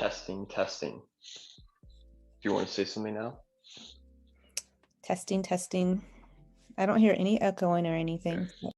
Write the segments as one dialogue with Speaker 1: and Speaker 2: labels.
Speaker 1: Testing, testing. Do you want to say something now?
Speaker 2: Testing, testing. I don't hear any echoing or anything.
Speaker 1: Okay.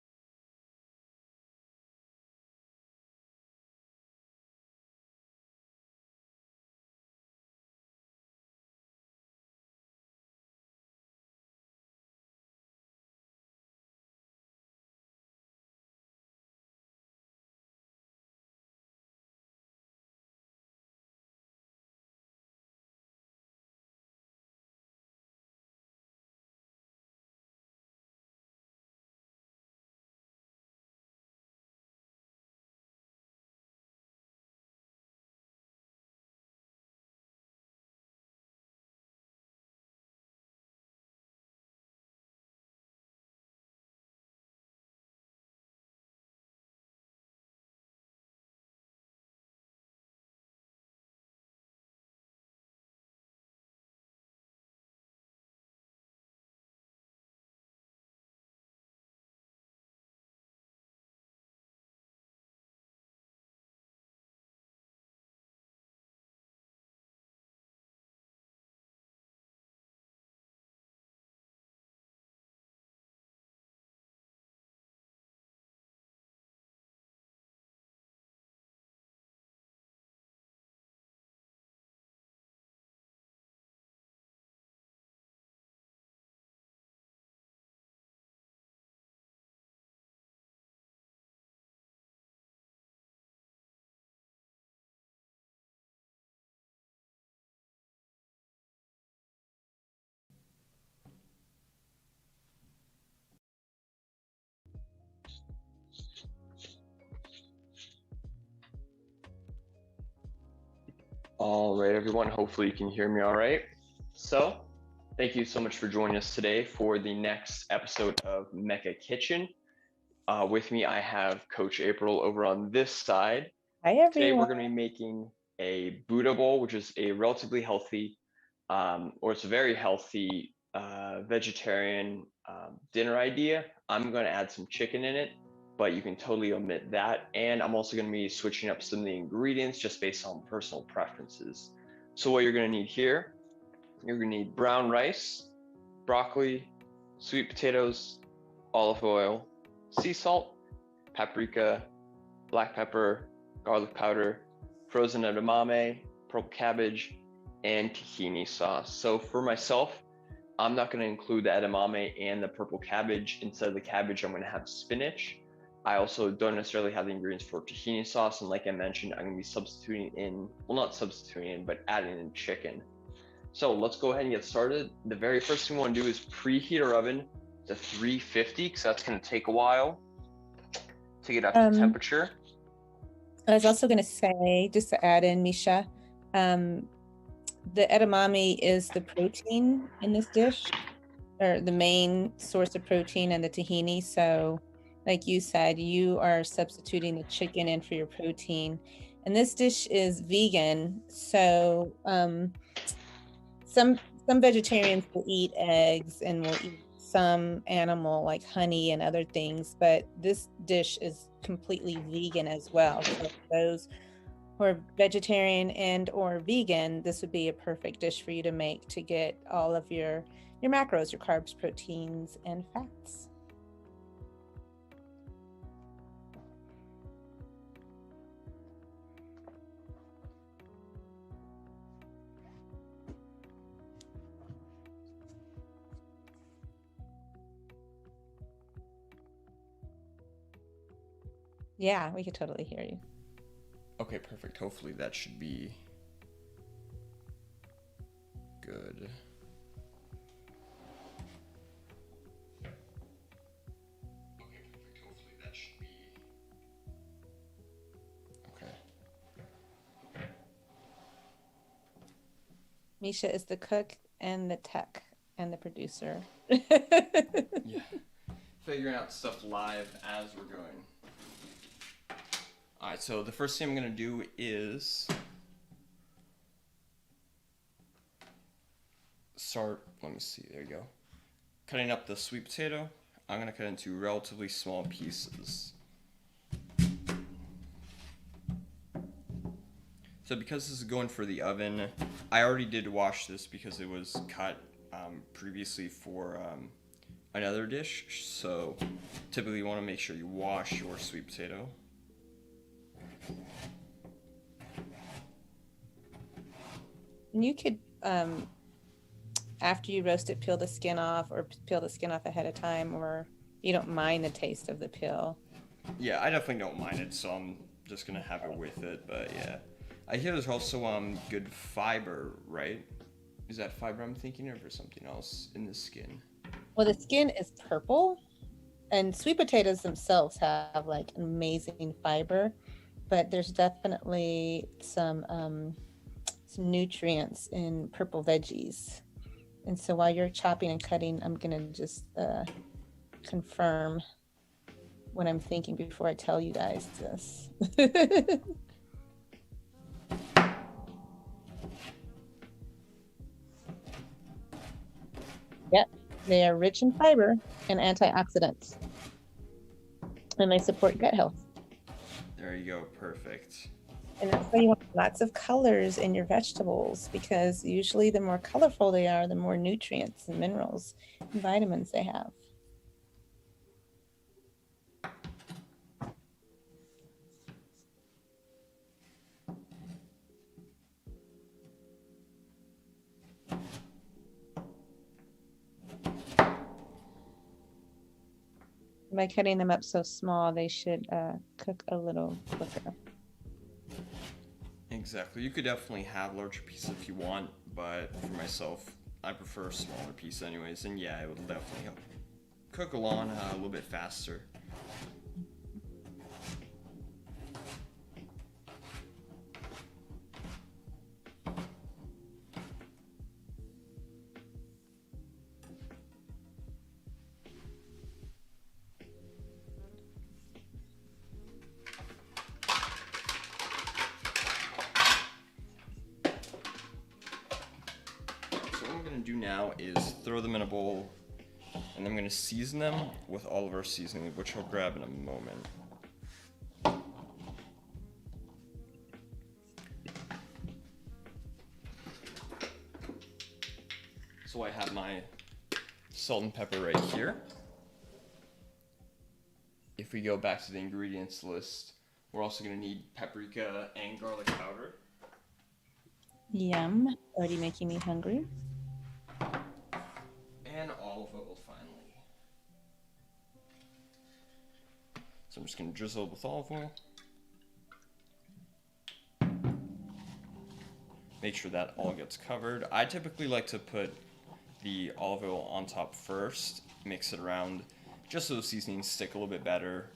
Speaker 1: All right, everyone. Hopefully you can hear me all right. So, thank you so much for joining us today for the next episode of Mecca Kitchen. With me, I have Coach April over on this side.
Speaker 2: Hi,
Speaker 1: Today, we're
Speaker 2: everyone.
Speaker 1: going to be making a Buddha bowl, which is a relatively healthy, or it's a very healthy vegetarian dinner idea. I'm going to add some chicken in it, but you can totally omit that. And I'm also going to be switching up some of the ingredients just based on personal preferences. So what you're going to need here, you're going to need brown rice, broccoli, sweet potatoes, olive oil, sea salt, paprika, black pepper, garlic powder, frozen edamame, purple cabbage, and tahini sauce. So for myself, I'm not going to include the edamame and the purple cabbage. Instead of the cabbage, I'm going to have spinach. I also don't necessarily have the ingredients for tahini sauce. And like I mentioned, I'm going to be substituting in, well, not substituting in, but adding in chicken. So let's go ahead and get started. The very first thing we want to do is preheat our oven to 350 because that's going to take a while to get up to temperature.
Speaker 2: I was also going to say, just to add in, Misha, the edamame is the protein in this dish, or the main source of protein, and the tahini. So like you said, you are substituting the chicken in for your protein. And this dish is vegan. So some vegetarians will eat eggs and will eat some animal like honey and other things, but this dish is completely vegan as well. So for those who are vegetarian and or vegan, this would be a perfect dish for you to make to get all of your macros, your carbs, proteins, and fats. Yeah, we could totally hear you.
Speaker 1: Okay, perfect. Hopefully that should be good. Okay, perfect. Hopefully that should be okay.
Speaker 2: Misha is the cook and the tech and the producer.
Speaker 1: Yeah. Figuring out stuff live as we're going. Alright, so the first thing I'm going to do is let me see, there you go. Cutting up the sweet potato. I'm going to cut into relatively small pieces. So because this is going for the oven, I already did wash this because it was cut previously for another dish. So typically you want to make sure you wash your sweet potato.
Speaker 2: And you could, after you roast it, peel the skin off, or peel the skin off ahead of time, or you don't mind the taste of the peel.
Speaker 1: Yeah, I definitely don't mind it, so I'm just gonna have it with it. But yeah, I hear there's also good fiber, right? Is that fiber I'm thinking of, or something else in the skin?
Speaker 2: Well, the skin is purple, and sweet potatoes themselves have like amazing fiber, but there's definitely some nutrients in purple veggies. And so while you're chopping and cutting, I'm gonna just confirm what I'm thinking before I tell you guys this. Yep, they are rich in fiber and antioxidants, and they support gut health.
Speaker 1: There you go, perfect.
Speaker 2: And that's why you want lots of colors in your vegetables, because usually the more colorful they are, the more nutrients and minerals and vitamins they have. By cutting them up so small, they should cook a little quicker.
Speaker 1: Exactly. You could definitely have larger pieces if you want, but for myself, I prefer a smaller piece anyways. And yeah, it will definitely help cook along a little bit faster. Do now is throw them in a bowl, and I'm going to season them with all of our seasoning, which I'll grab in a moment. So I have my salt and pepper right here. If we go back to the ingredients list, we're also going to need paprika and garlic powder.
Speaker 2: Yum, already making me hungry.
Speaker 1: And olive oil finally. So I'm just going to drizzle with olive oil. Make sure that all gets covered. I typically like to put the olive oil on top first, mix it around, just so the seasonings stick a little bit better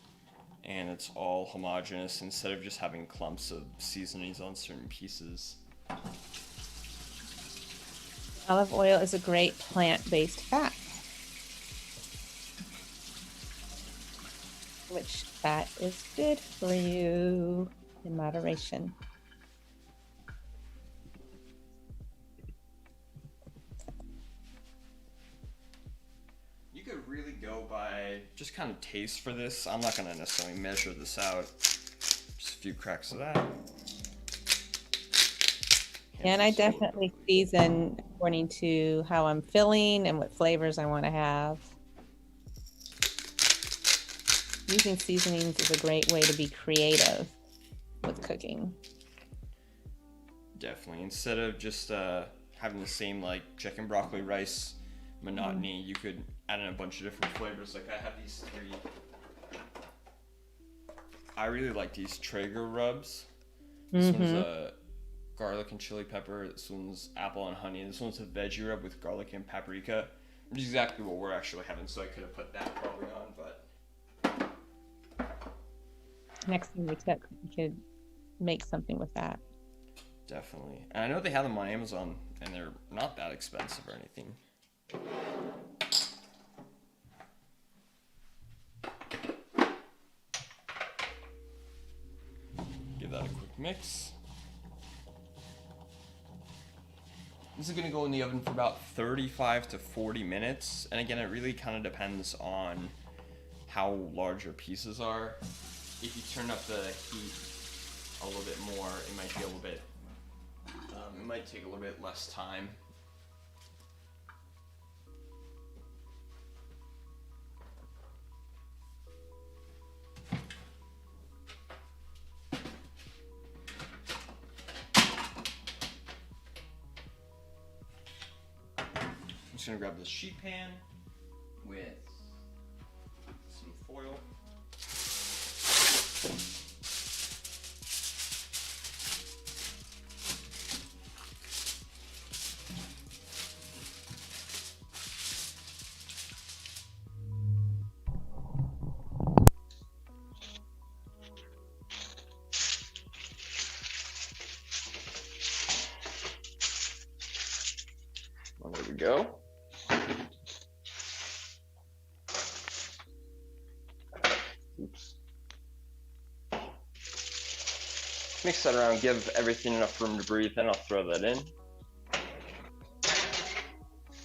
Speaker 1: and it's all homogeneous instead of just having clumps of seasonings on certain pieces.
Speaker 2: Olive oil is a great plant-based fat. Which fat is good for you in moderation.
Speaker 1: You could really go by just kind of taste for this. I'm not going to necessarily measure this out. Just a few cracks of that.
Speaker 2: And I definitely season according to how I'm feeling and what flavors I want to have. Using seasonings is a great way to be creative with cooking.
Speaker 1: Definitely. Instead of just having the same like chicken, broccoli, rice monotony, you could add in a bunch of different flavors. Like I have these three. I really like these Traeger rubs. This one's a garlic and chili pepper. This one's apple and honey. This one's a veggie rub with garlic and paprika, which is exactly what we're actually having. So I could have put that probably on, but
Speaker 2: next time we cook, we could make something with that.
Speaker 1: Definitely. And I know they have them on Amazon, and they're not that expensive or anything. Give that a quick mix. This is going to go in the oven for about 35 to 40 minutes. And again, it really kind of depends on how large your pieces are. If you turn up the heat a little bit more, it might be a little bit It might take a little bit less time. I'm just gonna grab this sheet pan with some foil. Well, there we go. Oops. Mix that around, give everything enough room to breathe, then I'll throw that in.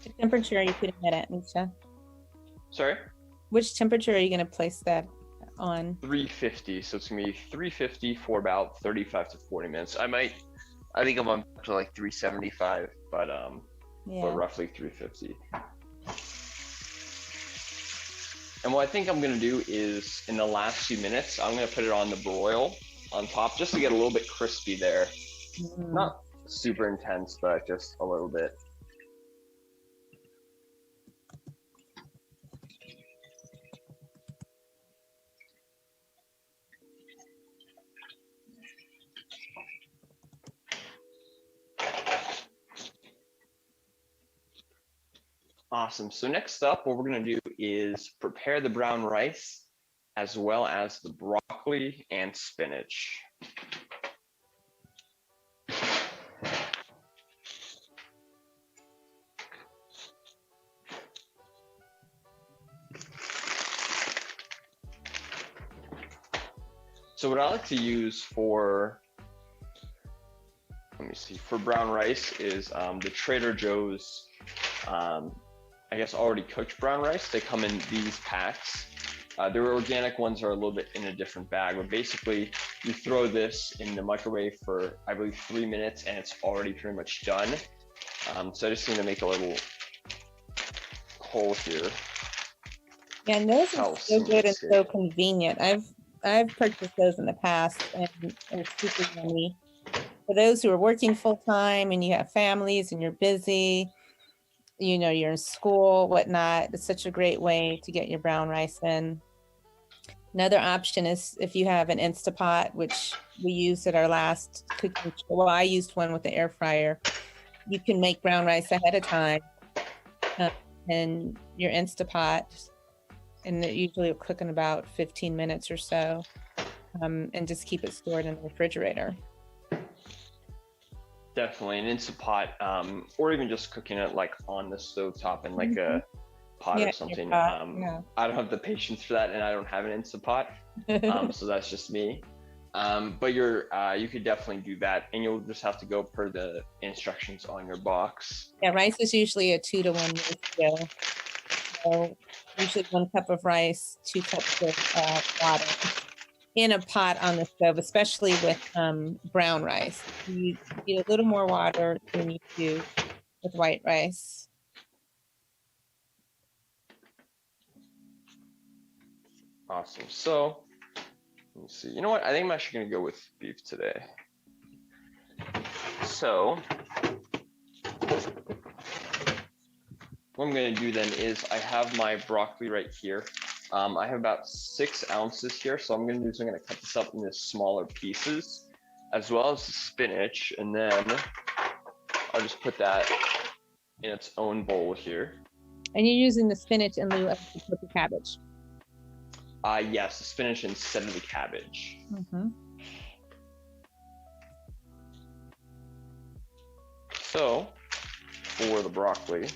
Speaker 2: What temperature are you putting that at, Misha?
Speaker 1: Sorry?
Speaker 2: Which temperature are you going to place that on?
Speaker 1: 350, so it's gonna be 350 for about 35 to 40 minutes. I think I'm up to like 375, but roughly 350. And what I think I'm gonna do is, in the last few minutes, I'm gonna put it on the broil on top, just to get a little bit crispy there. Not super intense, but just a little bit. Awesome. So next up, what we're going to do is prepare the brown rice as well as the broccoli and spinach. So what I like to use for, for brown rice is the Trader Joe's I guess already cooked brown rice. They come in these packs. Their organic ones are a little bit in a different bag, but basically you throw this in the microwave for, I believe, 3 minutes and it's already pretty much done. So I just need to make a little hole here.
Speaker 2: Yeah, and those are so good and so convenient. I've purchased those in the past and they're super yummy. For those who are working full time and you have families and you're busy, you know, you're in school, whatnot, it's such a great way to get your brown rice in. Another option is if you have an Instapot, which we used at our last cooking show. Well, I used one with the air fryer. You can make brown rice ahead of time in your Instapot, and it usually will cook in about 15 minutes or so, and just keep it stored in the refrigerator.
Speaker 1: Definitely an Instapot, or even just cooking it like on the stovetop in like a pot or something. I don't have the patience for that, and I don't have an Instapot, so that's just me. But you could definitely do that, and you'll just have to go per the instructions on your box.
Speaker 2: Yeah, rice is usually a 2 to 1 ratio. So usually 1 cup of rice, 2 cups of water in a pot on the stove, especially with brown rice. You need a little more water than you do with white rice.
Speaker 1: Awesome. So let me see. You know what? I think I'm actually going to go with beef today. So what I'm going to do then is I have my broccoli right here. I have about 6 ounces here. So I'm going to cut this up into smaller pieces, as well as the spinach. And then I'll just put that in its own bowl here.
Speaker 2: And you're using the spinach in lieu of the cabbage?
Speaker 1: Yes, the spinach instead of the cabbage. So for the broccoli,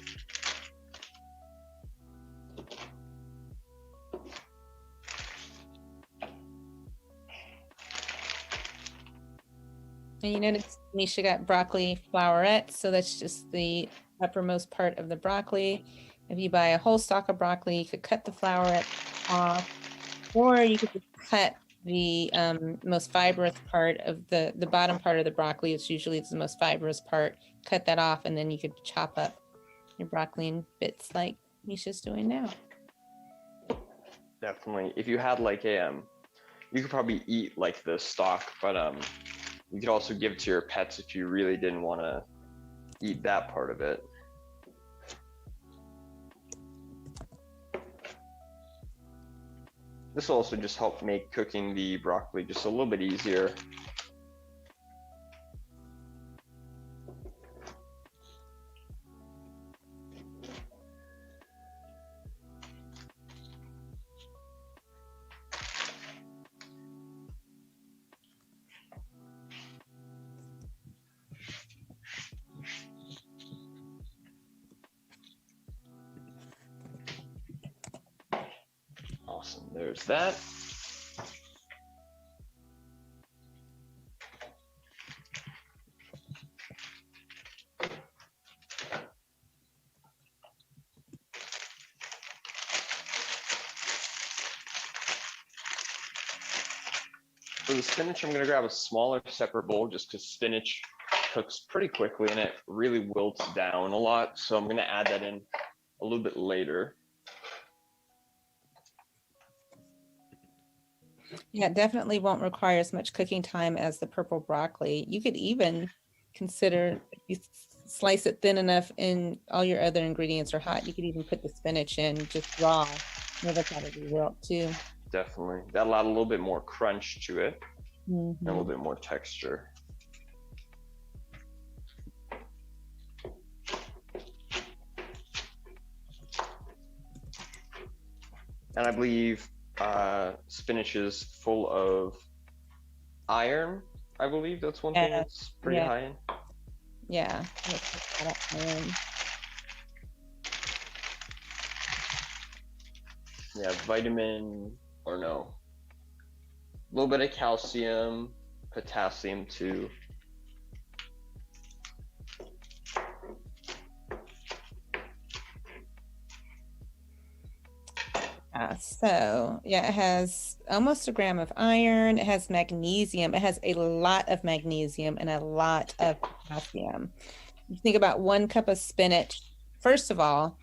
Speaker 2: and you notice Misha got broccoli flowerets, so that's just the uppermost part of the broccoli. If you buy a whole stalk of broccoli, you could cut the flowerets off, or you could just cut the most fibrous part of the bottom part of the broccoli. It's usually the most fibrous part. Cut that off, and then you could chop up your broccoli in bits like Misha's doing now.
Speaker 1: Definitely. If you had like a you could probably eat like the stalk, but you could also give it to your pets if you really didn't want to eat that part of it. This will also just help make cooking the broccoli just a little bit easier. Awesome, there's that. For the spinach, I'm gonna grab a smaller separate bowl just because spinach cooks pretty quickly and it really wilts down a lot. So I'm gonna add that in a little bit later.
Speaker 2: Yeah, it definitely won't require as much cooking time as the purple broccoli. You could even consider, if you slice it thin enough and all your other ingredients are hot, you could even put the spinach in just raw. Never probably wilt too.
Speaker 1: Definitely. That'll add a little bit more crunch to it and a little
Speaker 2: Mhm.
Speaker 1: bit more texture. And I believe spinach is full of iron. I believe that's one thing it's pretty high in.
Speaker 2: Yeah. Let's put that up in.
Speaker 1: Yeah, vitamin, or no, a little bit of calcium, potassium too.
Speaker 2: So yeah, it has almost a gram of iron. It has magnesium. It has a lot of magnesium and a lot of potassium. You think about 1 cup of spinach. First of all,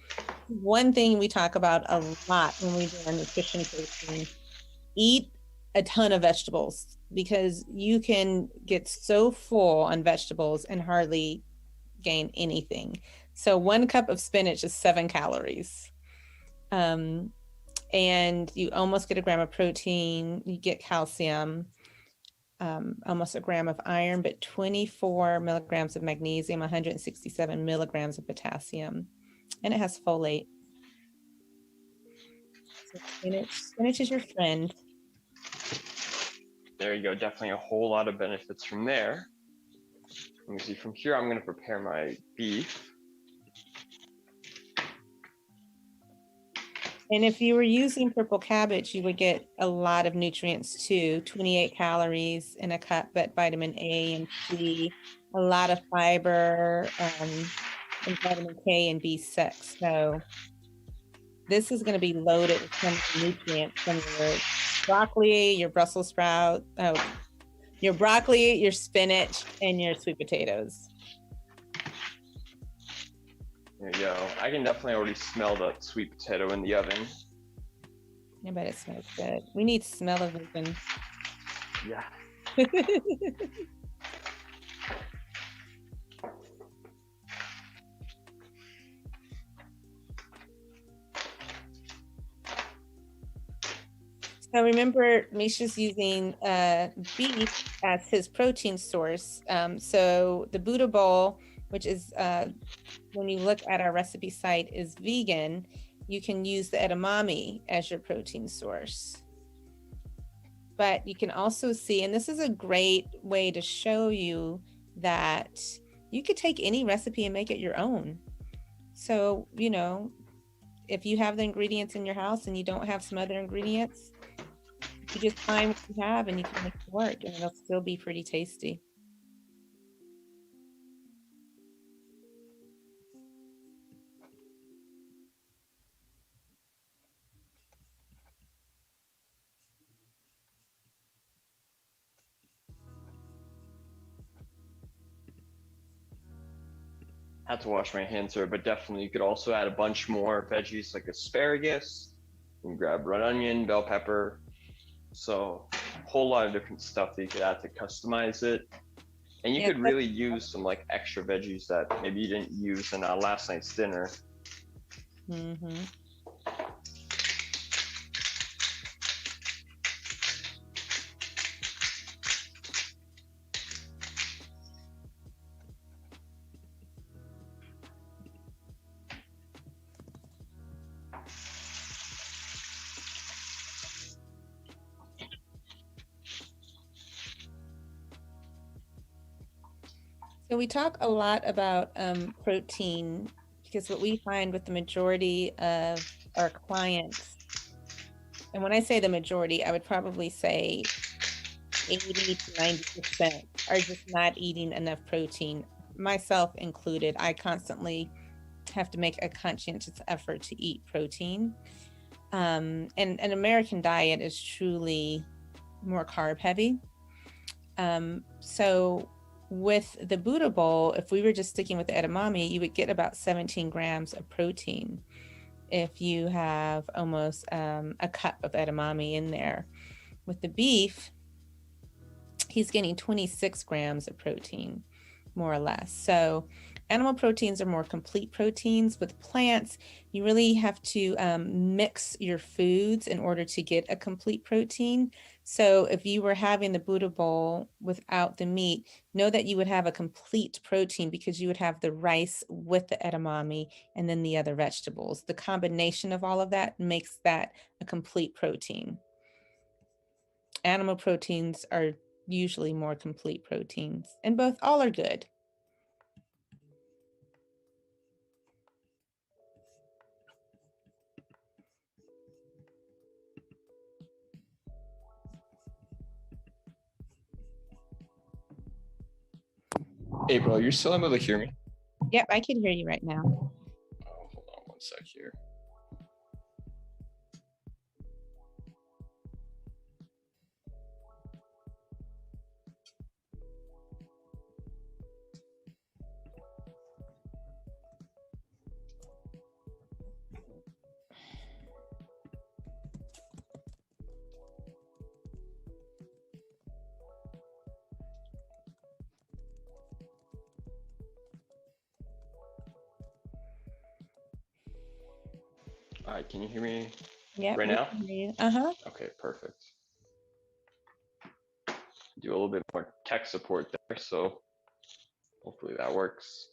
Speaker 2: one thing we talk about a lot when we do our nutrition coaching, eat a ton of vegetables because you can get so full on vegetables and hardly gain anything. So 1 cup of spinach is 7 calories. And you almost get a gram of protein, you get calcium, almost a gram of iron, but 24 milligrams of magnesium, 167 milligrams of potassium, and it has folate. So spinach is your friend.
Speaker 1: There you go, definitely a whole lot of benefits from there. Let me see, from here I'm gonna prepare my beef.
Speaker 2: And if you were using purple cabbage, you would get a lot of nutrients too, 28 calories in a cup, but vitamin A and C, a lot of fiber, and vitamin K and B6. So this is going to be loaded with some nutrients from your broccoli, your Brussels sprout, your broccoli, your spinach, and your sweet potatoes.
Speaker 1: There you go. I can definitely already smell that sweet potato in the oven.
Speaker 2: I bet it smells good. We need smell-o-vision.
Speaker 1: Yeah.
Speaker 2: So remember, Misha's using beef as his protein source. So the Buddha bowl, which is, when you look at our recipe site, is vegan. You can use the edamame as your protein source. But you can also see, and this is a great way to show you that you could take any recipe and make it your own. So, you know, if you have the ingredients in your house and you don't have some other ingredients, you just find what you have and you can make it work, and it'll still be pretty tasty.
Speaker 1: Had to wash my hands there, but definitely you could also add a bunch more veggies like asparagus. You can grab red onion, bell pepper. So a whole lot of different stuff that you could add to customize it. And you
Speaker 2: Yeah.
Speaker 1: could really use some like extra veggies that maybe you didn't use in last night's dinner.
Speaker 2: Mm-hmm. So we talk a lot about protein because what we find with the majority of our clients, and when I say the majority, I would probably say 80 to 90% are just not eating enough protein, myself included. I constantly have to make a conscientious effort to eat protein. And an American diet is truly more carb heavy. So with the Buddha bowl, if we were just sticking with the edamame, you would get about 17 grams of protein if you have almost a cup of edamame in there. With the beef, he's getting 26 grams of protein, more or less. So animal proteins are more complete proteins. With plants, you really have to mix your foods in order to get a complete protein. So if you were having the Buddha bowl without the meat, know that you would have a complete protein because you would have the rice with the edamame and then the other vegetables. The combination of all of that makes that a complete protein. Animal proteins are usually more complete proteins, and all are good.
Speaker 1: April, you're still able to hear me?
Speaker 2: Yep, I can hear you right now.
Speaker 1: Oh, hold on one sec here. All right, can you hear me
Speaker 2: Yep,
Speaker 1: right
Speaker 2: we
Speaker 1: now?
Speaker 2: can hear you. Uh-huh.
Speaker 1: Okay, perfect. Do a little bit more tech support there, so hopefully that works.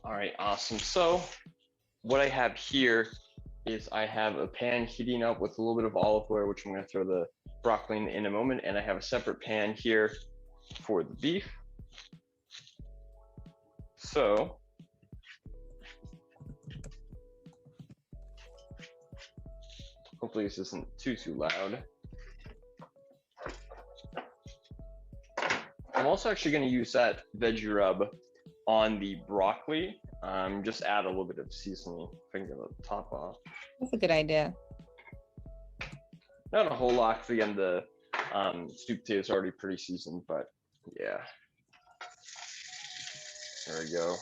Speaker 1: All right, awesome. So what I have here is I have a pan heating up with a little bit of olive oil, which I'm going to throw the broccoli in a moment, and I have a separate pan here for the beef. So hopefully this isn't too loud. I'm also actually going to use that veggie rub on the broccoli. Just add a little bit of seasoning. If I can get the top off.
Speaker 2: That's a good idea.
Speaker 1: Not a whole lot, because again, the sweet potato is already pretty seasoned, but yeah. There we go.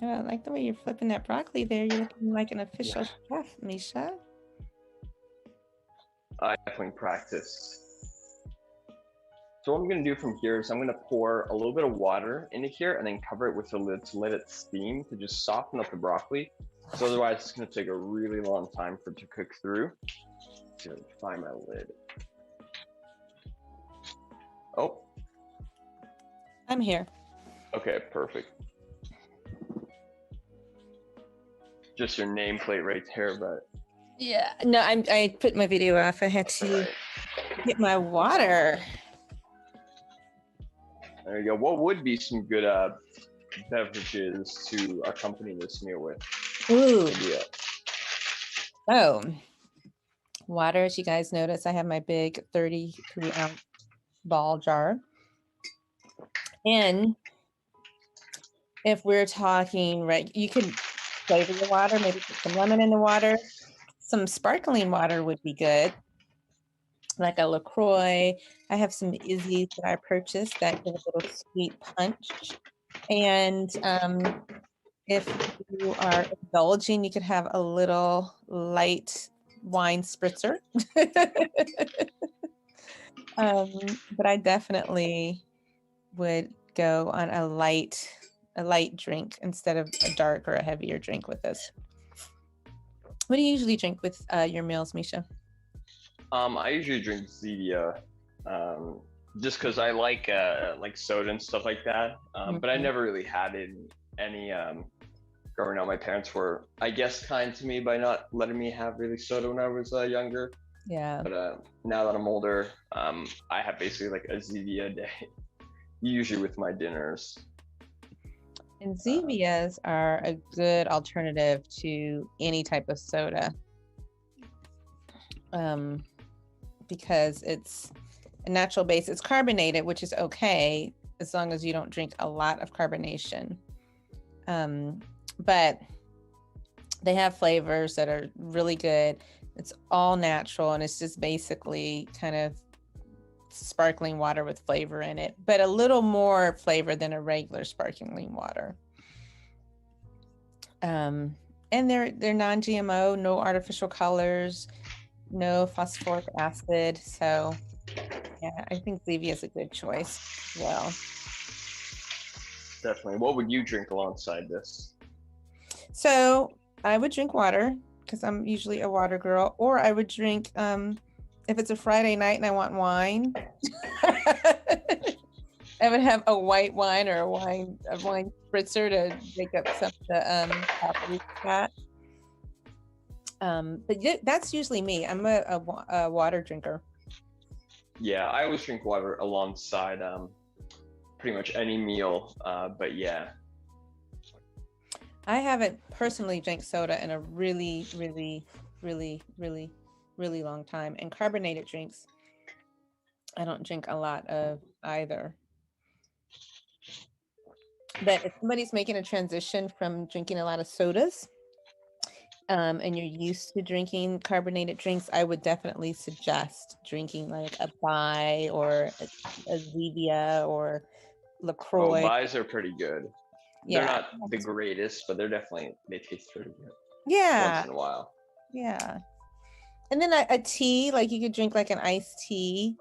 Speaker 2: Yeah, I like the way you're flipping that broccoli there. You're looking like an official chef, Misha.
Speaker 1: I definitely practiced. So what I'm going to do from here is I'm going to pour a little bit of water into here and then cover it with the lid to let it steam to just soften up the broccoli. So otherwise it's going to take a really long time for it to cook through. So find my lid. Oh.
Speaker 2: I'm here.
Speaker 1: Okay, perfect. Just your nameplate right there, but
Speaker 2: yeah, no, I put my video off. I had to Get my water.
Speaker 1: There you go. What would be some good beverages to accompany this meal with?
Speaker 2: Ooh.
Speaker 1: Yeah.
Speaker 2: Oh, water. As you guys notice, I have my big 33-ounce ball jar. And if we're talking, right, you can flavor your water, maybe put some lemon in the water. Some sparkling water would be good, like a LaCroix. I have some Izzy's that I purchased that give a little sweet punch. And if you are indulging, you could have a little light wine spritzer. But I definitely would go on a light drink instead of a dark or a heavier drink with this. What do you usually drink with your meals, Misha?
Speaker 1: I usually drink Zevia, just because I like soda and stuff like that. But I never really had any growing up. My parents were, I guess, kind to me by not letting me have really soda when I was younger.
Speaker 2: Yeah.
Speaker 1: But now that I'm older, I have basically like a Zevia a day, usually with my dinners.
Speaker 2: And Zevias are a good alternative to any type of soda, because it's a natural base. It's carbonated, which is okay as long as you don't drink a lot of carbonation. But they have flavors that are really good. It's all natural, and it's just basically kind of sparkling water with flavor in it, but a little more flavor than a regular sparkling water. And they're non-GMO, no artificial colors, no phosphoric acid. So yeah, I think Zevia is a good choice as well.
Speaker 1: Definitely. What would you drink alongside this?
Speaker 2: So I would drink water because I'm usually a water girl, or I would drink, if it's a Friday night and I want wine, I would have a white wine or a wine spritzer to make up some of the properties of that. But that's usually me. I'm a water drinker.
Speaker 1: Yeah, I always drink water alongside pretty much any meal. But yeah.
Speaker 2: I haven't personally drank soda in a really, really, really, really, really long time. And carbonated drinks, I don't drink a lot of either. But if somebody's making a transition from drinking a lot of sodas, and you're used to drinking carbonated drinks, I would definitely suggest drinking like a Bai or a Zevia or LaCroix.
Speaker 1: Oh, Bais are pretty good.
Speaker 2: Yeah.
Speaker 1: They're not the greatest, but they taste pretty good.
Speaker 2: Yeah.
Speaker 1: Once in a while.
Speaker 2: Yeah. And then a tea, like you could drink like an iced tea.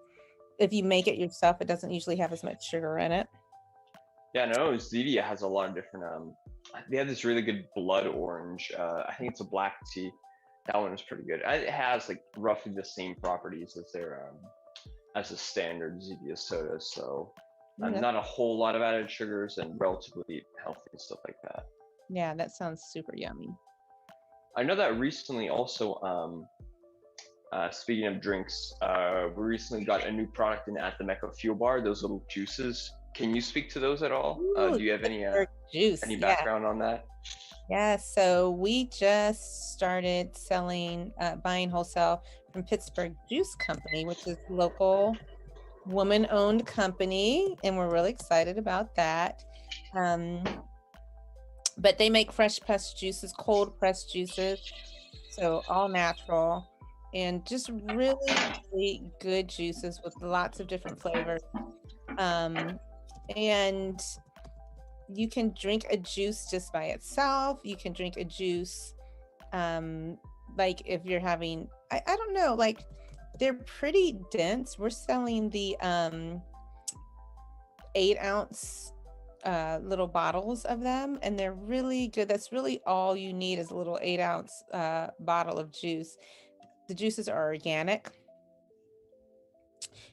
Speaker 2: If you make it yourself, it doesn't usually have as much sugar in it.
Speaker 1: Yeah, no, Zevia has a lot of different, they have this really good blood orange. I think it's a black tea. That one is pretty good. It has like roughly the same properties as their, as a standard Zevia soda. So not a whole lot of added sugars and relatively healthy and stuff like that.
Speaker 2: Yeah, that sounds super yummy.
Speaker 1: I know that recently also, speaking of drinks, we recently got a new product in at the Mecca Fuel Bar, those little juices. Can you speak to those at all?
Speaker 2: Ooh,
Speaker 1: do you have any background on that?
Speaker 2: Yeah, so we just started selling, buying wholesale from Pittsburgh Juice Company, which is local woman-owned company, and we're really excited about that. But they make fresh pressed juices, cold pressed juices, so all natural and just really, really good juices with lots of different flavors. And you can drink a juice just by itself. You can drink a juice, like if you're having, I don't know, like they're pretty dense. We're selling the 8-ounce little bottles of them, and they're really good. That's really all you need is a little 8-ounce bottle of juice. The juices are organic.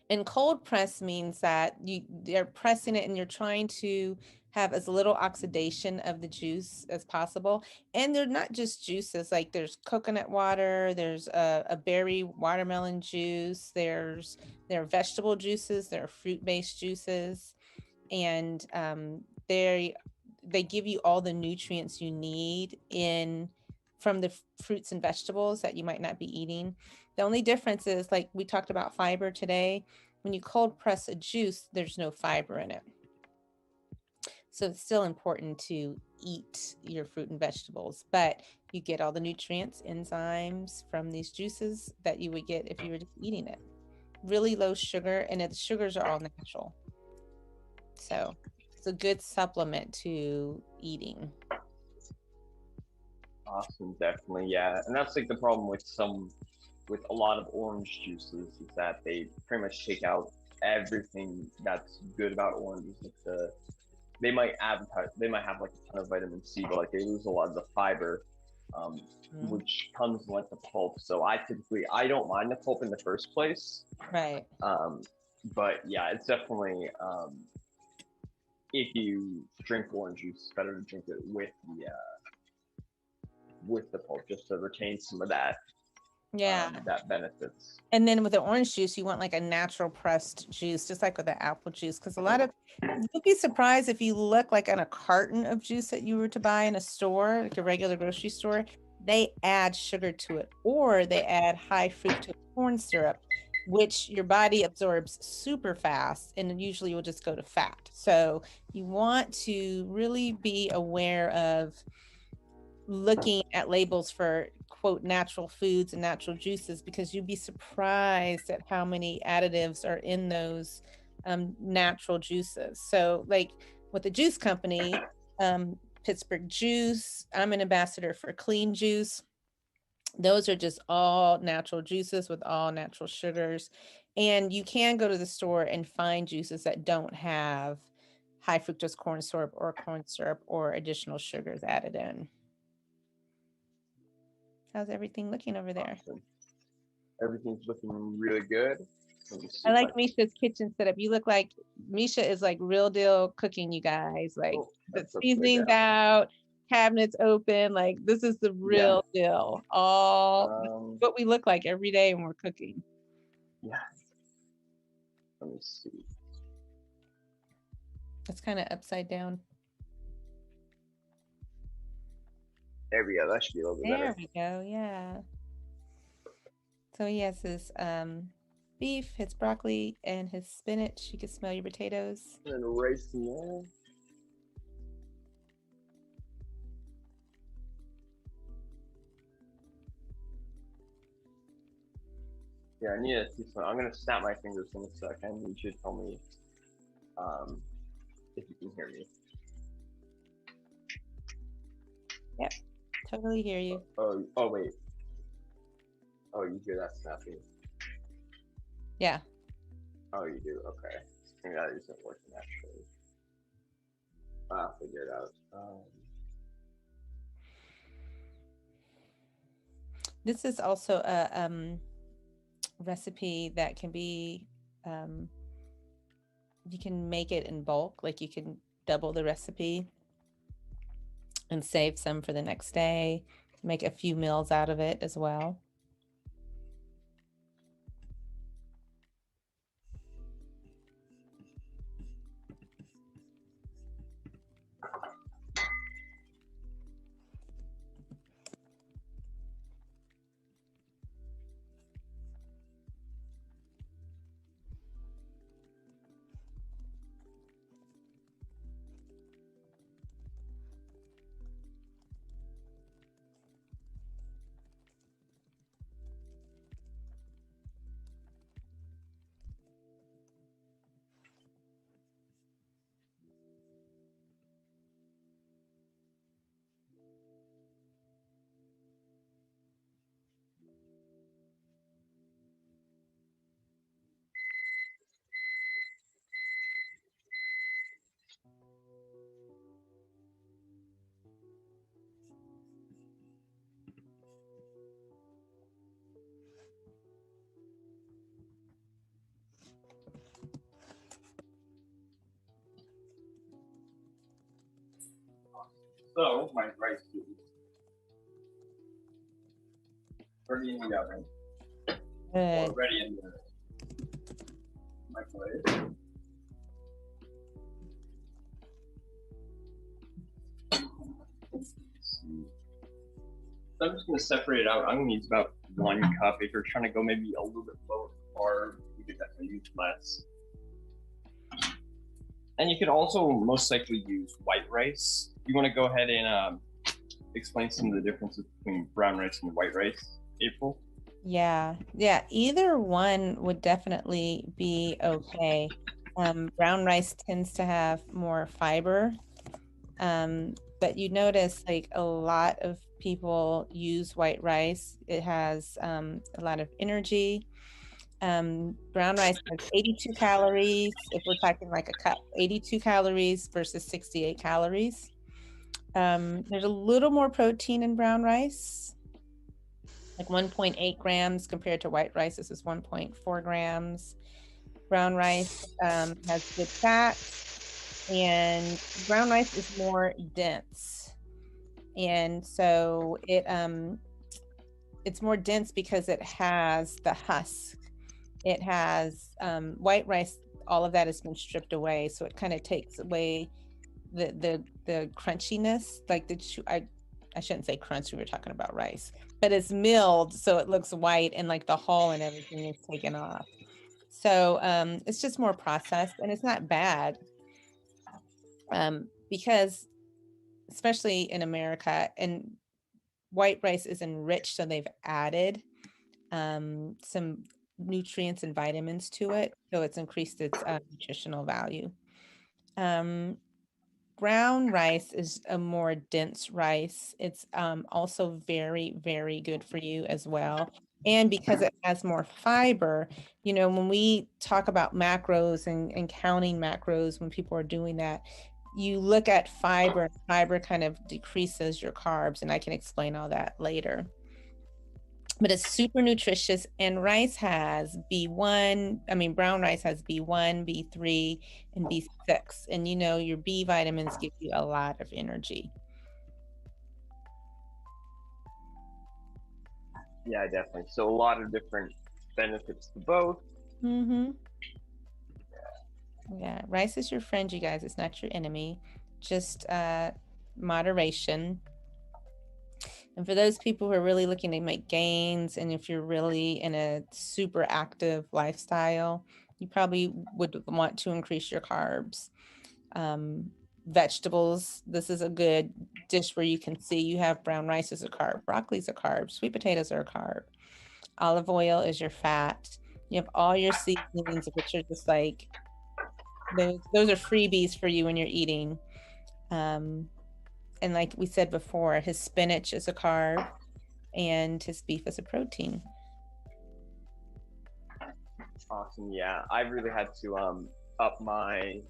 Speaker 2: And cold press means that they're pressing it and you're trying to have as little oxidation of the juice as possible. And they're not just juices, like there's coconut water, there's a berry watermelon juice, there are vegetable juices, there are fruit-based juices, and they give you all the nutrients you need from the fruits and vegetables that you might not be eating. The only difference is, like we talked about fiber today, when you cold press a juice, there's no fiber in it. So it's still important to eat your fruit and vegetables, but you get all the nutrients, enzymes from these juices that you would get if you were just eating it. Really low sugar, and the sugars are all natural. So it's a good supplement to eating.
Speaker 1: Awesome, definitely, yeah. And that's like the problem with a lot of orange juices is that they pretty much take out everything that's good about oranges. Like they might have like a ton of vitamin C, but like they lose a lot of the fiber, which comes in like the pulp. So I don't mind the pulp in the first place.
Speaker 2: Right.
Speaker 1: But yeah, it's definitely if you drink orange juice, it's better to drink it with the pulp just to retain some of that.
Speaker 2: Yeah.
Speaker 1: That benefits.
Speaker 2: And then with the orange juice, you want like a natural pressed juice, just like with the apple juice. Because you'll be surprised if you look like on a carton of juice that you were to buy in a store, like a regular grocery store, they add sugar to it, or they add high fructose corn syrup, which your body absorbs super fast, and usually will just go to fat. So you want to really be aware of looking at labels for quote natural foods and natural juices, because you'd be surprised at how many additives are in those natural juices. So like with the juice company, Pittsburgh Juice, I'm an ambassador for Clean Juice. Those are just all natural juices with all natural sugars. And you can go to the store and find juices that don't have high fructose corn syrup or additional sugars added in. How's everything looking over there?
Speaker 1: Awesome. Everything's looking really good.
Speaker 2: I like Misha's kitchen setup. You look like Misha is like real deal cooking, you guys. Like the seasonings out, cabinets open. Like this is the real deal. All what we look like every day when we're cooking.
Speaker 1: Yeah. Let me see.
Speaker 2: It's kind of upside down.
Speaker 1: There we go. That should be a little bit better.
Speaker 2: There we go. Yeah. So he has his beef, his broccoli, and his spinach. You can smell your potatoes.
Speaker 1: And rice in there. Yeah, I need to see some. I'm gonna snap my fingers in a second. You should tell me if you can hear me.
Speaker 2: Yep, totally hear you.
Speaker 1: Oh wait. Oh, you hear that snapping?
Speaker 2: Yeah.
Speaker 1: Oh, you do. Okay. I think that isn't working actually. I'll figure it out.
Speaker 2: This is also a recipe that can be, you can make it in bulk, like you can double the recipe and save some for the next day, make a few meals out of it as well.
Speaker 1: So my rice is ready in the oven, or ready in the microwave. So I'm just going to separate it out. I'm going to use about 1 cup. If you're trying to go maybe a little bit lower carb, you could definitely use less. And you could also most likely use white rice. You want to go ahead and explain some of the differences between brown rice and white rice, April?
Speaker 2: Yeah, either one would definitely be okay. Brown rice tends to have more fiber, but you notice like a lot of people use white rice. It has a lot of energy. Brown rice has 82 calories. If we're talking like a cup, 82 calories versus 68 calories. There's a little more protein in brown rice, like 1.8 grams compared to white rice. This is 1.4 grams. Brown rice has good fat, and brown rice is more dense. And so it's more dense because it has the husk. It has white rice, all of that has been stripped away. So it kind of takes away the crunchiness, like I shouldn't say crunch, we were talking about rice, but it's milled so it looks white and like the hull and everything is taken off. So it's just more processed, and it's not bad because especially in America, and white rice is enriched, so they've added some nutrients and vitamins to it, so it's increased its nutritional value. Brown rice is a more dense rice. It's also very, very good for you as well. And because it has more fiber, you know, when we talk about macros and counting macros, when people are doing that, you look at fiber. Fiber kind of decreases your carbs, and I can explain all that later. But it's super nutritious, and rice has B1, brown rice has B1, B3, and B6. And you know, your B vitamins give you a lot of energy.
Speaker 1: Yeah, definitely. So a lot of different benefits to both.
Speaker 2: Mm-hmm. Yeah, rice is your friend, you guys. It's not your enemy. Just moderation. And for those people who are really looking to make gains, and if you're really in a super active lifestyle, you probably would want to increase your carbs. Vegetables, this is a good dish where you can see you have brown rice as a carb, broccoli is a carb, sweet potatoes are a carb, olive oil is your fat. You have all your seasonings, which are just like those are freebies for you when you're eating. And like we said before, his spinach is a carb and his beef is a protein.
Speaker 1: Awesome. Yeah, I really had to up my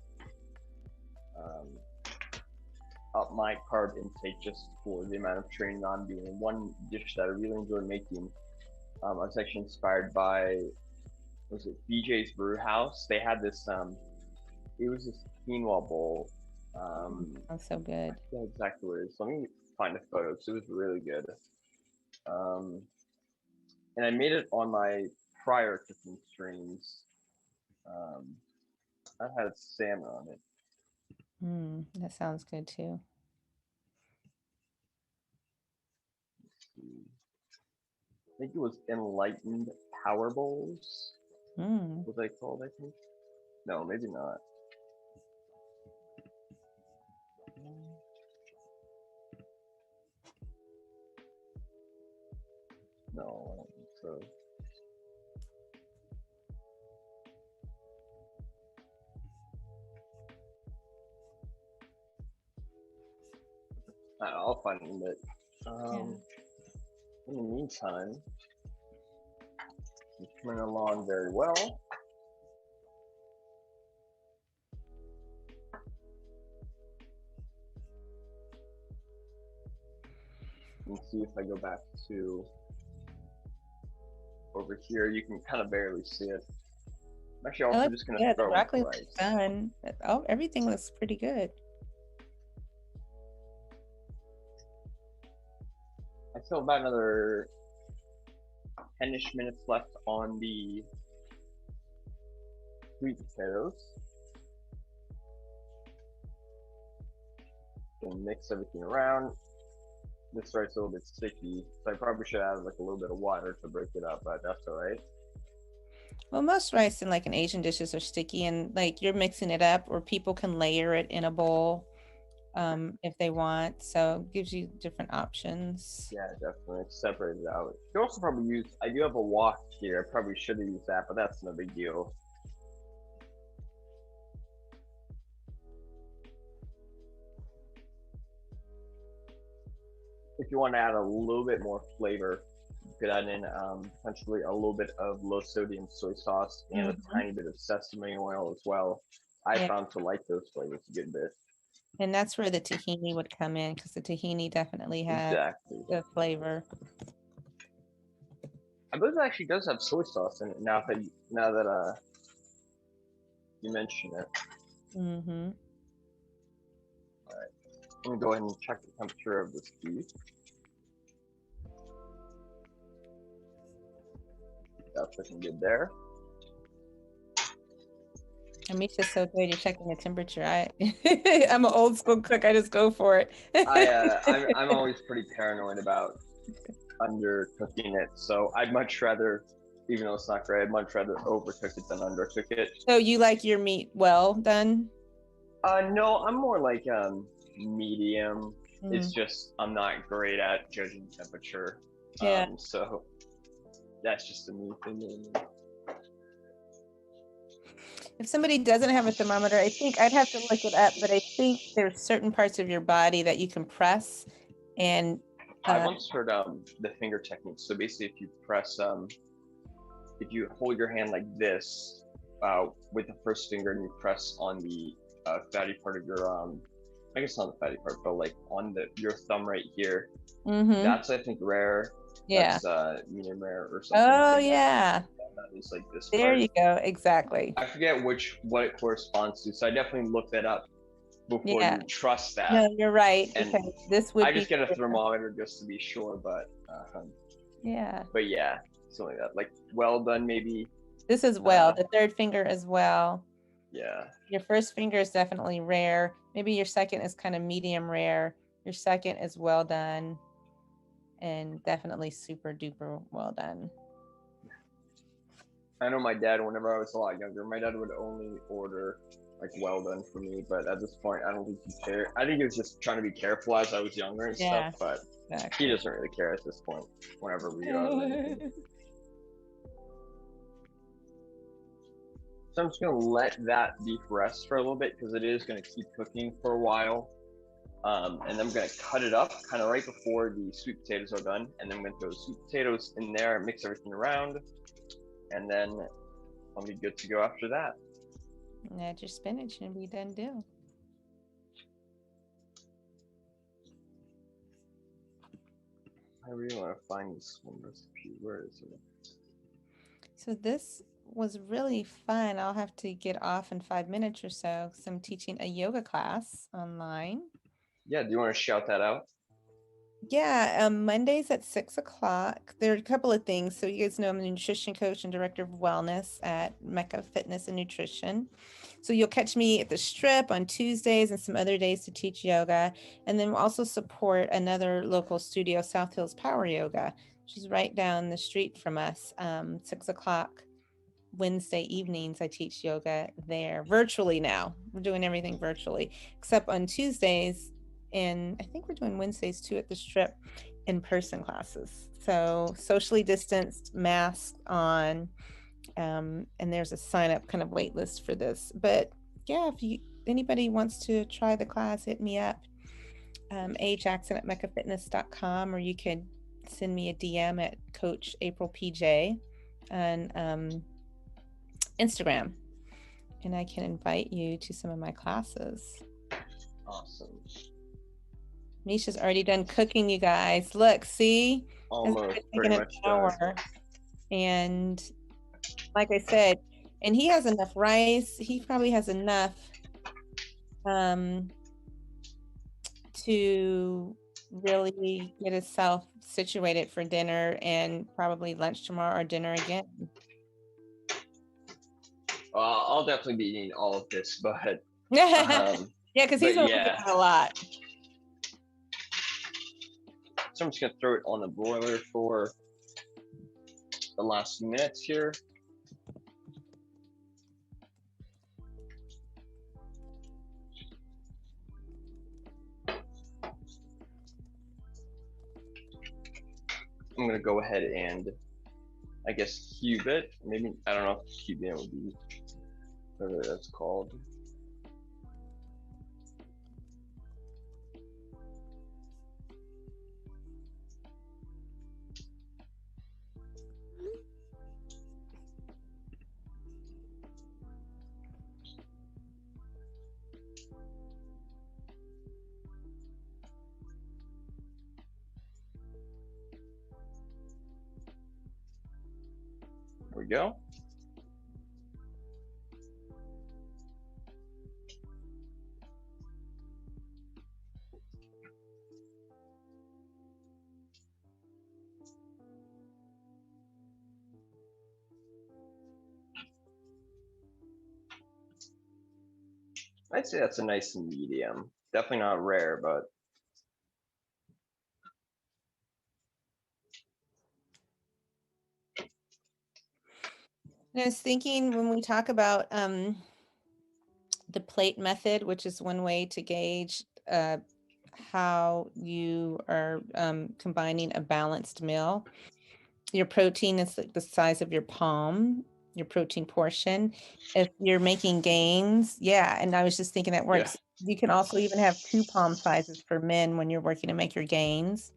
Speaker 1: carb intake just for the amount of training I'm doing. And one dish that I really enjoyed making, I was actually inspired by, was it BJ's Brew House? They had this, it was this quinoa bowl.
Speaker 2: Sounds so good.
Speaker 1: Yeah, exactly what it is. Let me find a photo because it was really good. And I made it on my prior cooking streams. That had salmon on it.
Speaker 2: That sounds good too.
Speaker 1: I think it was Enlightened Power Bowls. What was they called, I think? No, maybe not. No, I don't think so. I'll find it. In the meantime, it's coming along very well. Let's see if I go back to over here. You can kind of barely see it. I'm actually also just going to throw
Speaker 2: broccoli
Speaker 1: rice.
Speaker 2: Done. Oh, everything looks pretty good.
Speaker 1: So about another 10-ish minutes left on the sweet potatoes. And mix everything around. This rice is a little bit sticky, so I probably should add like a little bit of water to break it up, but that's all right.
Speaker 2: Well, most rice in like an Asian dishes are sticky, and like you're mixing it up, or people can layer it in a bowl if they want. So it gives you different options.
Speaker 1: Yeah, definitely separate it out. You can also probably use. I do have a wok here. I probably should have used that, but that's no big deal. If you want to add a little bit more flavor, you could add in potentially a little bit of low sodium soy sauce and a tiny bit of sesame oil as well. I found to like those flavors a good bit.
Speaker 2: And that's where the tahini would come in, because the tahini definitely has the flavor.
Speaker 1: I believe it actually does have soy sauce in it now that you mention it.
Speaker 2: Mm-hmm.
Speaker 1: All right, I'm gonna go ahead and check the temperature of this beef. That's looking good there.
Speaker 2: Misha's so good. You're checking the temperature. I'm an old school cook. I just go for it.
Speaker 1: I'm always pretty paranoid about undercooking it, so I'd much rather, even though it's not great, I'd much rather overcook it than undercook it.
Speaker 2: So you like your meat well done?
Speaker 1: No, I'm more like medium. It's just I'm not great at judging temperature.
Speaker 2: Yeah.
Speaker 1: So that's just a me thing.
Speaker 2: If somebody doesn't have a thermometer, I think I'd have to look it up, but I think there's certain parts of your body that you can press. And
Speaker 1: I once heard the finger technique. So basically, if you press, if you hold your hand like this with the first finger and you press on the fatty part of your I guess not the fatty part, but like on your thumb right here. That's I think rare.
Speaker 2: Yeah.
Speaker 1: That's medium rare or something.
Speaker 2: Oh yeah.
Speaker 1: That is like this.
Speaker 2: There you go. Exactly.
Speaker 1: I forget what it corresponds to, so I definitely look that up before you trust that.
Speaker 2: No, you're right.
Speaker 1: And
Speaker 2: okay. This would
Speaker 1: I just get a thermometer just to be sure, but
Speaker 2: yeah.
Speaker 1: But yeah, something like that. Like well done, maybe.
Speaker 2: This is well. The third finger as well.
Speaker 1: Yeah.
Speaker 2: Your first finger is definitely rare. Maybe your second is kind of medium rare. Your second is well done, and definitely super duper well done.
Speaker 1: I know my dad, whenever I was a lot younger, my dad would only order like well done for me, but at this point I don't think he cared. I think he was just trying to be careful as I was younger and stuff, but he doesn't really care at this point whenever we are. So I'm just gonna let that beef rest for a little bit because it is gonna keep cooking for a while. And then I'm gonna cut it up kind of right before the sweet potatoes are done, and then I'm gonna throw the sweet potatoes in there, mix everything around, and then I'll be good to go after that.
Speaker 2: And add your spinach and be done deal.
Speaker 1: I really want to find this one recipe. Where is it?
Speaker 2: So this was really fun. I'll have to get off in 5 minutes or so because I'm teaching a yoga class online.
Speaker 1: Yeah, do you want to shout that out?
Speaker 2: Yeah, Mondays at 6 o'clock. There are a couple of things. So you guys know I'm a nutrition coach and director of wellness at Mecca Fitness and Nutrition. So you'll catch me at the Strip on Tuesdays and some other days to teach yoga. And then we'll also support another local studio, South Hills Power Yoga, which is right down the street from us. 6 o'clock Wednesday evenings, I teach yoga there virtually now. We're doing everything virtually, except on Tuesdays. And I think we're doing Wednesdays too at the Strip, in-person classes. So socially distanced, mask on, and there's a sign-up kind of wait list for this. But yeah, if anybody wants to try the class, hit me up, ajackson@meccafitness.com, or you could send me a DM at Coach April PJ on Instagram, and I can invite you to some of my classes.
Speaker 1: Awesome.
Speaker 2: Misha's already done cooking, you guys. Look, see?
Speaker 1: Almost, pretty much done.
Speaker 2: And like I said, and he has enough rice. He probably has enough to really get itself situated for dinner and probably lunch tomorrow or dinner again.
Speaker 1: I'll definitely be eating all of this, but
Speaker 2: Yeah, because he's
Speaker 1: but
Speaker 2: been working
Speaker 1: yeah.
Speaker 2: out a lot.
Speaker 1: So I'm just gonna throw it on the broiler for the last few minutes here. I'm gonna go ahead and, I guess, cube it. Maybe, I don't know if cubing it would be whatever that's called. There we go. I'd say that's a nice medium. Definitely not rare, but
Speaker 2: I was thinking when we talk about the plate method, which is one way to gauge how you are combining a balanced meal. Your protein is the size of your palm, your protein portion. If you're making gains, yeah, and I was just thinking that works. You can also even have 2 palm sizes for men when you're working to make your gains.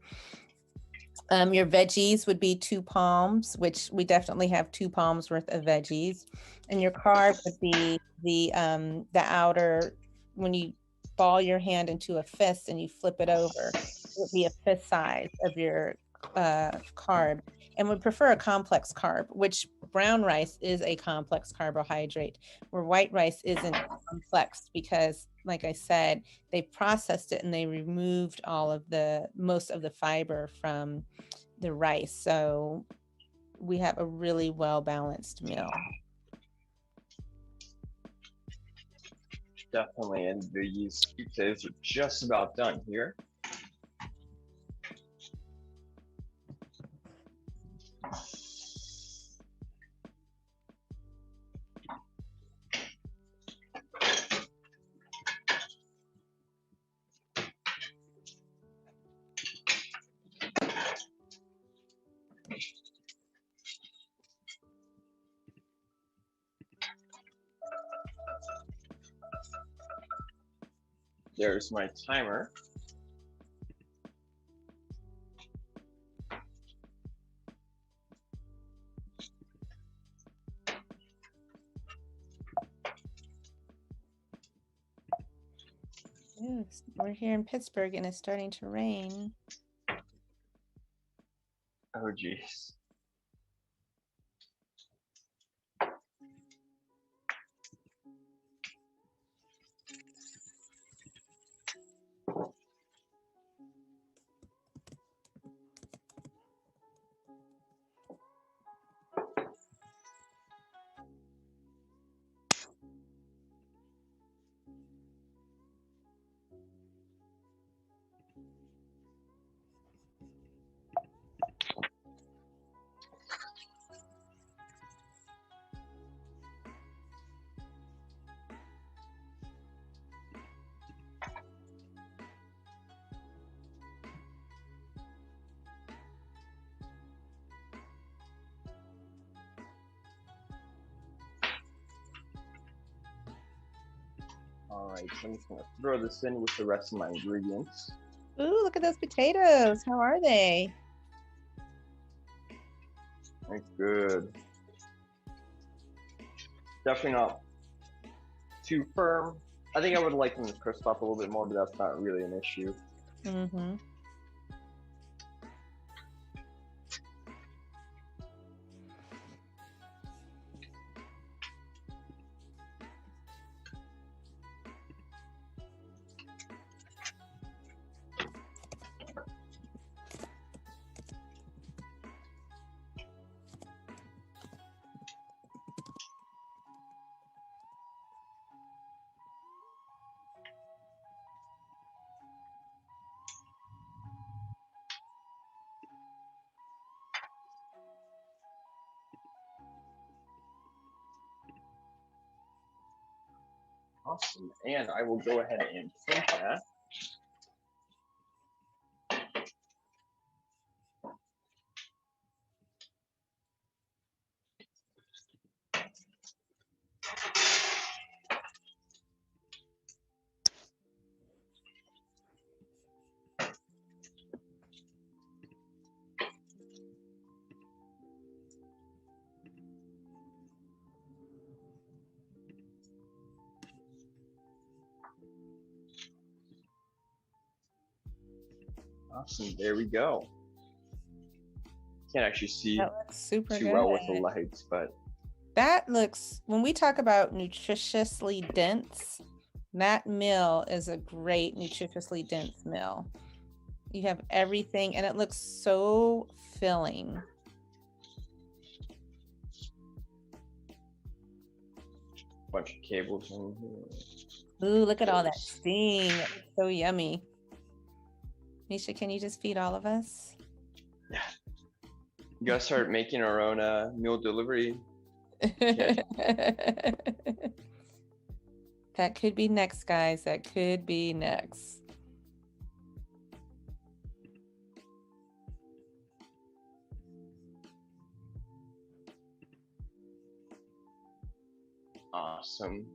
Speaker 2: Your veggies would be 2 palms, which we definitely have 2 palms worth of veggies. And your carb would be the outer, when you ball your hand into a fist and you flip it over, it would be a fist size of your carb. And would prefer a complex carb, which brown rice is a complex carbohydrate, where white rice isn't complex because, like I said, they processed it and they removed most of the fiber from the rice. So we have a really well-balanced meal.
Speaker 1: definitely. And these potatoes are just about done here. There's my timer.
Speaker 2: Yes, we're here in Pittsburgh and it's starting to rain.
Speaker 1: Oh geez. All right, so I'm just gonna throw this in with the rest of my ingredients.
Speaker 2: Ooh, look at those potatoes. How are they?
Speaker 1: That's good. Definitely not too firm. I think I would like them to crisp up a little bit more, but that's not really an issue.
Speaker 2: Mm-hmm.
Speaker 1: Awesome. And I will go ahead and print that. Awesome. There we go. Can't actually see
Speaker 2: That looks super
Speaker 1: too
Speaker 2: good.
Speaker 1: well with the lights, but
Speaker 2: That looks, when we talk about nutritiously dense, that meal is a great nutritiously dense meal. You have everything and it looks so filling.
Speaker 1: bunch of cables in here.
Speaker 2: Ooh, look at all that steam. It looks so yummy. Misha, can you just feed all of us?
Speaker 1: Yeah. You gotta start making our own meal delivery.
Speaker 2: That could be next, guys. That could be next.
Speaker 1: Awesome.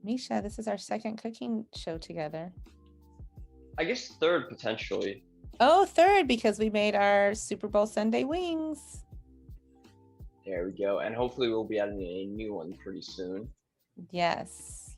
Speaker 2: Misha, this is our second cooking show together.
Speaker 1: I guess third potentially.
Speaker 2: Oh, third, because we made our Super Bowl Sunday wings.
Speaker 1: There we go. And hopefully we'll be adding a new one pretty soon.
Speaker 2: Yes.